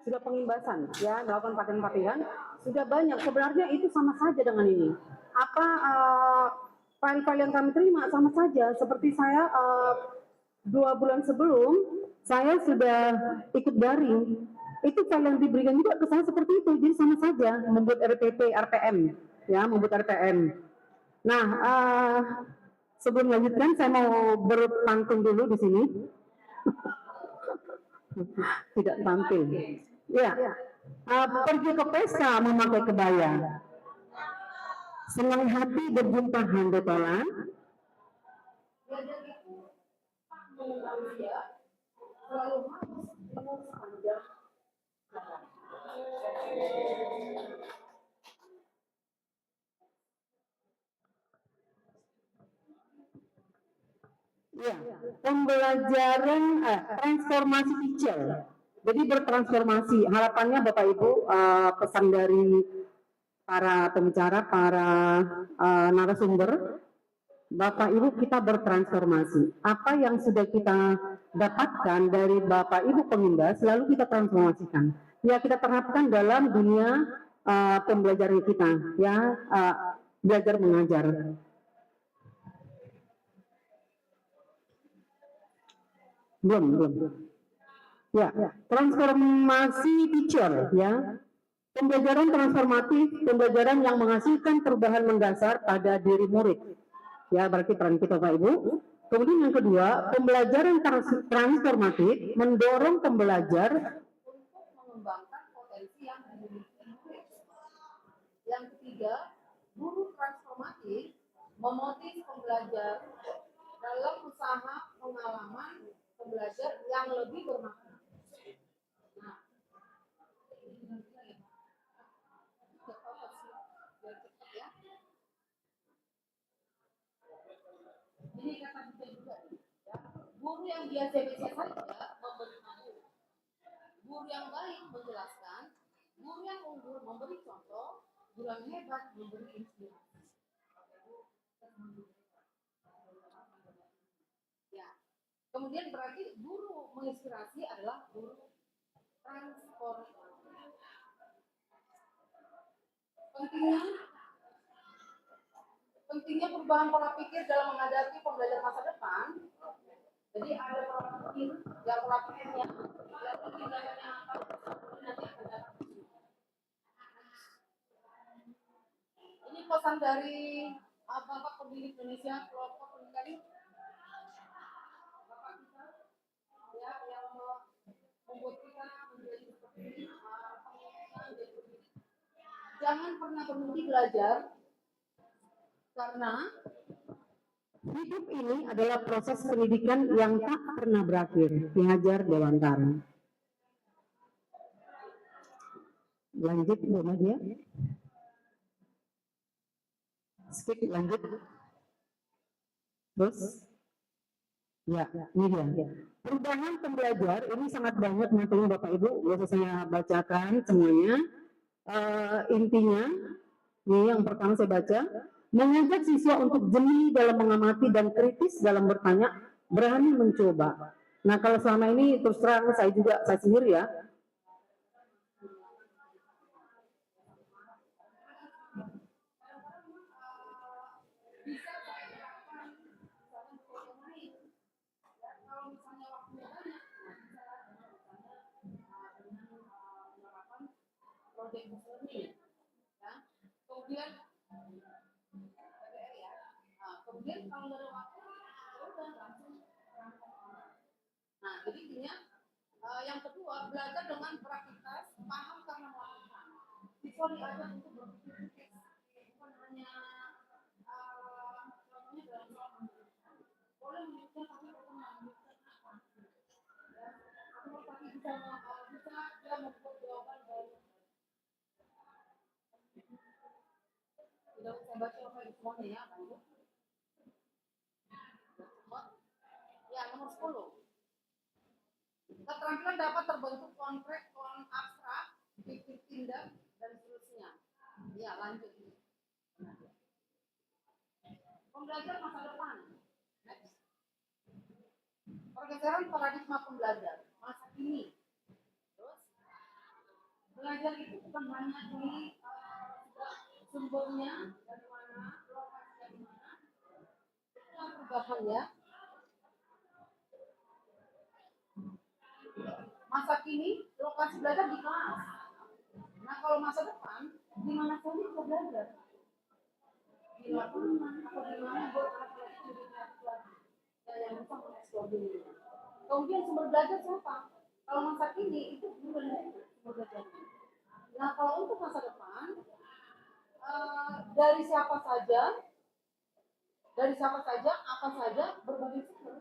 sudah pengimbasan, ya, melakukan pelatihan-pelatihan, sudah banyak. Sebenarnya itu sama saja dengan ini. Apa file-file yang kami terima sama saja. Seperti saya 2 bulan sebelum saya sudah ikut daring. Itu file yang diberikan juga ke saya seperti itu. Jadi sama saja membuat RPP, RPM, ya, membuat RPM. Nah, sebelum lanjutkan saya mau berpantun dulu di sini. Tidak tampil. Ya, pergi ke pesta memakai kebaya. Senang hati berjumpa handotolan. Ya, pembelajaran transformasi teacher. Jadi bertransformasi. Harapannya Bapak Ibu, pesan dari para pembicara, para narasumber, Bapak Ibu, kita bertransformasi. Apa yang sudah kita dapatkan dari Bapak Ibu pengimbas, lalu kita transformasikan. Ya, kita terapkan dalam dunia pembelajaran kita, ya, belajar mengajar. Belum. Ya, transformasi teacher, ya. Pembelajaran transformatif, pembelajaran yang menghasilkan perubahan mendasar pada diri murid. Ya, berarti peran kita Pak Ibu. Kemudian yang kedua, pembelajaran transformatif mendorong pembelajar untuk mengembangkan potensi yang dimiliki murid. Yang ketiga, guru transformatif memotivasi pembelajar dalam usaha pengalaman pembelajar yang lebih bermakna. Nah, ini kata kita juga, ya. Guru yang biasa-biasa saja memberi materi. Guru yang baik menjelaskan, guru yang unggul memberi contoh, guru yang hebat memberi inspirasi. Ya. Kemudian berarti guru menginspirasi adalah guru transformatif. Pentingnya perubahan pola pikir dalam menghadapi pembelajaran masa depan. Jadi ada pola pikir, ya pola pikirnya, ya tindakannya apa, nanti akan datang. Ini pesan dari Bapak Pembimbing Indonesia kelompok pendidikan Bapak kita, ya, yang membuat kita menjadi seperti ini. Jangan pernah berhenti belajar, karena hidup ini adalah proses pendidikan yang tak pernah berakhir. Ki Hajar Dewantara. Lanjut, Bu Nadia. Skip, lanjut. Terus, ya, ini dia. Perubahan pembelajar ini sangat banyak nantinya Bapak Ibu. Bisa saya bacakan semuanya. Intinya, ini yang pertama saya baca. Mengajak siswa untuk jeli dalam mengamati dan kritis dalam bertanya, berani mencoba. Nah, kalau selama ini terus terang saya sendiri, ya, kemudian kalau dari waktu udah langsung. Nah, jadi intinya yang kedua, belajar dengan beraktivitas, paham karena melakukan. Siswa diajak untuk berpikir, bukan hanya contohnya dalam soal menjelaskan. Boleh menjelaskan tapi bukan menjelaskan apa. Ya, atau tapi bisa dia membuat jawaban dari. Tidak saya baca apa semuanya, ya, Pak Ibu. Ya, nomor 10. Keterampilan dapat terbentuk konkret, abstrak, fiktif tindak, dan seterusnya. Ya, lanjut. Pembelajar masa depan. Next. Pergeseran paradigma pembelajar masa kini. Terus, belajar itu bukan hanya di sumbernya dari mana, lokasinya dari mana, itu yang perubahan ya. Masa kini lokasi belajar di kelas. Nah kalau masa depan di mana saja kita belajar, di lapangan atau di mana buat anak-anak itu lebih kreatif lagi dan yang bisa mengeksplor dirinya. Kemudian sumber belajar siapa? Kalau masa kini itu bukan sumber belajarnya. Nah kalau untuk masa depan dari siapa saja, apa saja, berbagai sumber.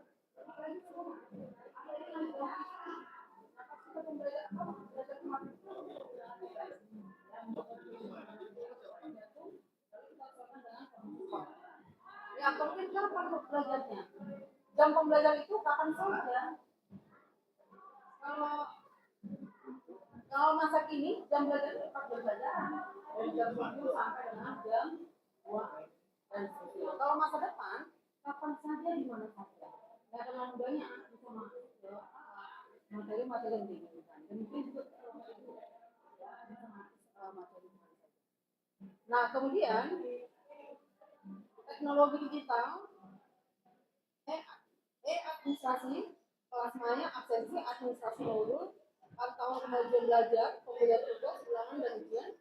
Ya, kemudian kapan belajarnya? Jam pembelajaran itu kapan saja? Kalau masa kini jam belajar itu 4 jam pelajaran dari jam 7 sampai dengan jam 2 dan seterusnya. Kalau masa depan kapan saja di mana saja. Ya dengan mudahnya bisa masuk ke materi-materi yang diinginkan. Demikian juga bisa masuk materi. Nah kemudian teknologi digital, administrasi, kelas maya, absensi, administrasi modul, pantauan kemajuan belajar, pemberian tugas, ulangan dan ujian,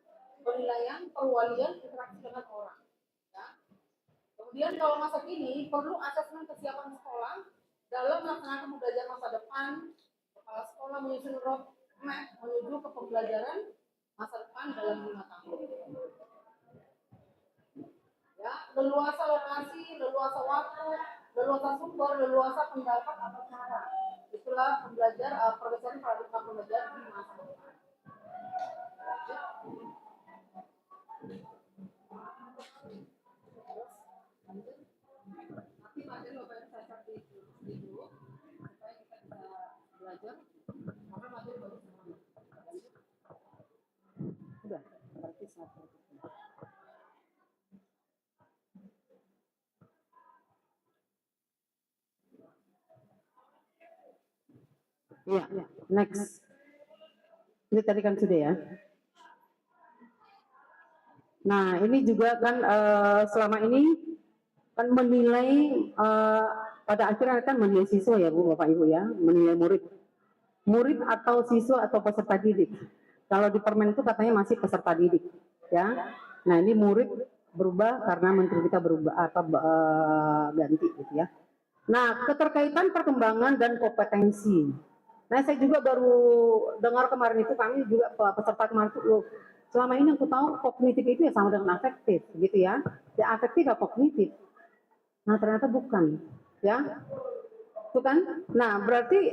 penilaian, perwalian, interaksi dengan orang. Ya. Kemudian kalau masa kini perlu asesmen kesiapan sekolah dalam melaksanakan pembelajaran masa depan. Kepala sekolah menyusun roadmap menuju ke pembelajaran masa depan dalam 5 tahun. Ya, leluasa lokasi, leluasa waktu, leluasa sumber, leluasa pendapat atau cara. Itulah perbedaan paradigma pembelajaran di masa depan. Nanti materi Bapak Ibu saya cari dulu supaya kita bisa belajar. Karena materi baru semua. Sudah, berarti satu. Ya, next. Ini tadi kan sudah ya. Nah, ini juga kan selama ini kan menilai pada akhirnya kan menilai siswa ya Bu, Bapak Ibu ya, menilai murid atau siswa atau peserta didik. Kalau di Permen itu katanya masih peserta didik, ya. Nah, ini murid berubah karena menteri kita berubah atau ganti gitu ya. Nah, keterkaitan perkembangan dan kompetensi. Nah, saya juga baru dengar kemarin itu kami juga peserta kemarin itu loh, selama ini aku tahu kognitif itu ya sama dengan afektif gitu ya. Ya afektif ya kognitif. Nah, ternyata bukan, ya. Itu kan? Nah, berarti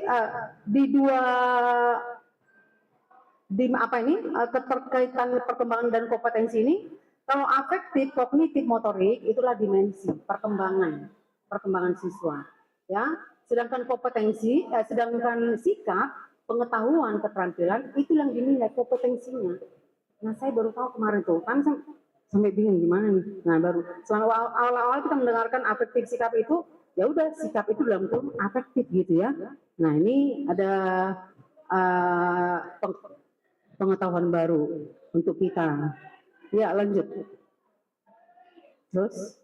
keterkaitan perkembangan dan kompetensi ini, kalau afektif, kognitif, motorik itulah dimensi perkembangan siswa, ya. Sedangkan kompetensi, sedangkan sikap, pengetahuan, keterampilan itu yang dinilai kompetensinya. Nah, saya baru tahu kemarin tuh, kan sampai bingung gimana nih. Nah, baru selama awal-awal kita mendengarkan afektif sikap itu, ya udah sikap itu dalam kurung afektif gitu ya. Nah, ini ada pengetahuan baru untuk kita. Ya, lanjut. Terus.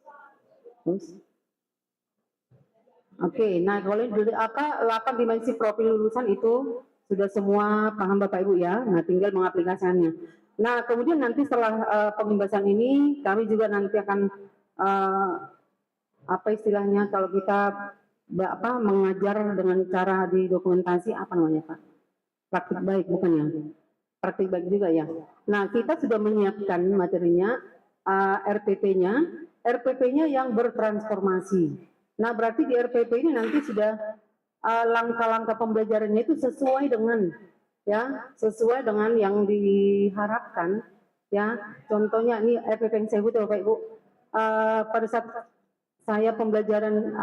Oke, nah kalau dari 8 dimensi profil lulusan itu sudah semua paham Bapak Ibu ya. Nah, tinggal mengaplikasikannya. Nah, kemudian nanti setelah pembahasan ini kami juga nanti akan apa istilahnya kalau kita mengajar dengan cara di dokumentasi apa namanya Pak? Praktik baik bukan ya? Praktik baik juga ya. Nah, kita sudah menyiapkan materinya, RPP-nya yang bertransformasi. Nah, berarti di RPP ini nanti sudah langkah-langkah pembelajarannya itu sesuai dengan yang diharapkan ya. Contohnya ini RPP yang saya butuh Bapak Ibu. Pada saat saya pembelajaran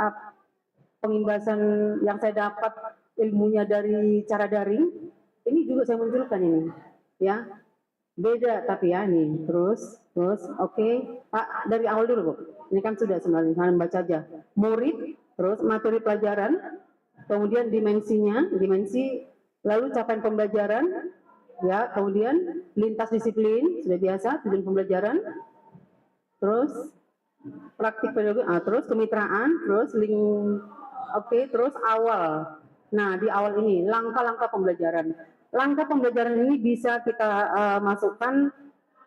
pengimbasan yang saya dapat ilmunya dari cara daring, ini juga saya munculkan ini ya. Beda tapi ya ini terus oke. Pak dari awal dulu Bu, ini kan sudah sebenarnya saya baca aja murid, terus materi pelajaran, kemudian dimensi, lalu capaian pembelajaran, Ya, kemudian lintas disiplin sudah biasa tujuan pembelajaran. Terus praktik pedagogi, terus kemitraan, terus link, oke, terus awal. Nah, di awal ini langkah-langkah pembelajaran. Langkah pembelajaran ini bisa kita masukkan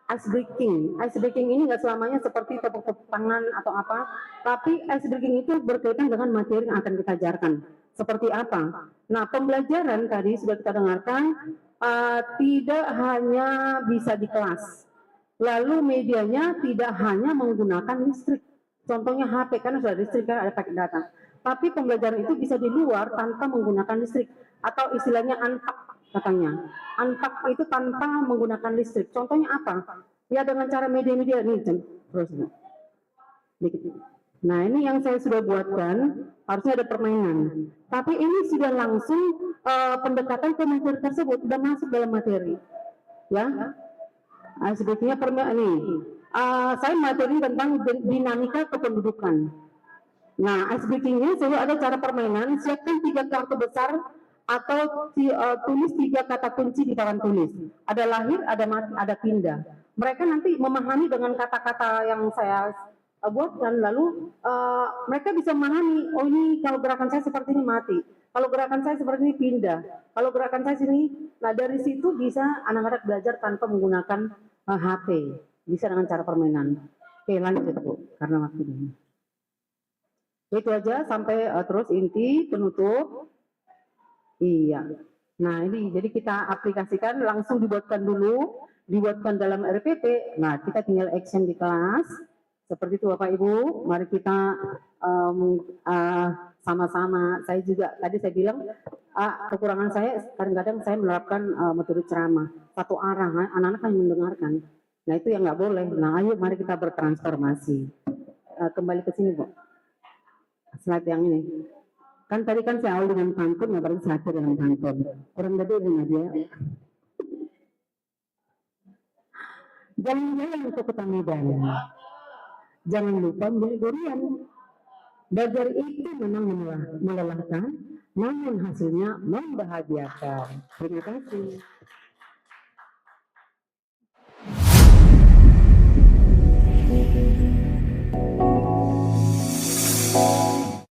ice breaking. Ice breaking ini nggak selamanya seperti tepuk-tepuk tangan atau apa, tapi ice breaking itu berkaitan dengan materi yang akan kita ajarkan. Seperti apa? Nah, pembelajaran tadi sudah kita dengarkan tidak hanya bisa di kelas. Lalu medianya tidak hanya menggunakan listrik. Contohnya HP, karena sudah listrik kan ada paket data. Tapi pembelajaran itu bisa di luar tanpa menggunakan listrik. Atau istilahnya unpack katanya. Unpack itu tanpa menggunakan listrik. Contohnya apa? Ya dengan cara media-media ini. Terus. Nah ini yang saya sudah buatkan, harusnya ada permainan. Tapi ini sudah langsung pendekatan ke materi tersebut, sudah masuk dalam materi. Ya, sebetulnya permainan ini. Saya materi tentang dinamika kependudukan. Nah, SBK-nya selalu ada cara permainan, siapkan 3 kartu besar atau tulis 3 kata kunci di papan tulis. Ada lahir, ada mati, ada pindah. Mereka nanti memahami dengan kata-kata yang saya buatkan, lalu mereka bisa memahami, oh ini kalau gerakan saya seperti ini mati, kalau gerakan saya seperti ini pindah, kalau gerakan saya sini. Nah dari situ bisa anak-anak belajar tanpa menggunakan HP, bisa dengan cara permainan. Oke lanjut Bu, karena waktu ini. Itu aja sampai terus inti penutup. Iya. Nah ini jadi kita aplikasikan, langsung dibuatkan dulu, dibuatkan dalam RPP. Nah kita tinggal action di kelas. Seperti itu Bapak Ibu. Mari kita sama-sama. Saya juga tadi saya bilang kekurangan saya kadang-kadang saya menerapkan metode ceramah satu arah, anak-anak hanya mendengarkan. Nah itu yang nggak boleh. Nah ayo mari kita bertransformasi. Kembali ke sini Bu. Slide yang ini. Kan tadi kan saya awal dengan pantun, nggak berarti saya dengan pantun. Orang tadi dengan aja. Jalan-jalan ke kota Medan. Jangan lupa beli durian. Belajar itu memang melelahkan, namun hasilnya membahagiakan. Terima kasih.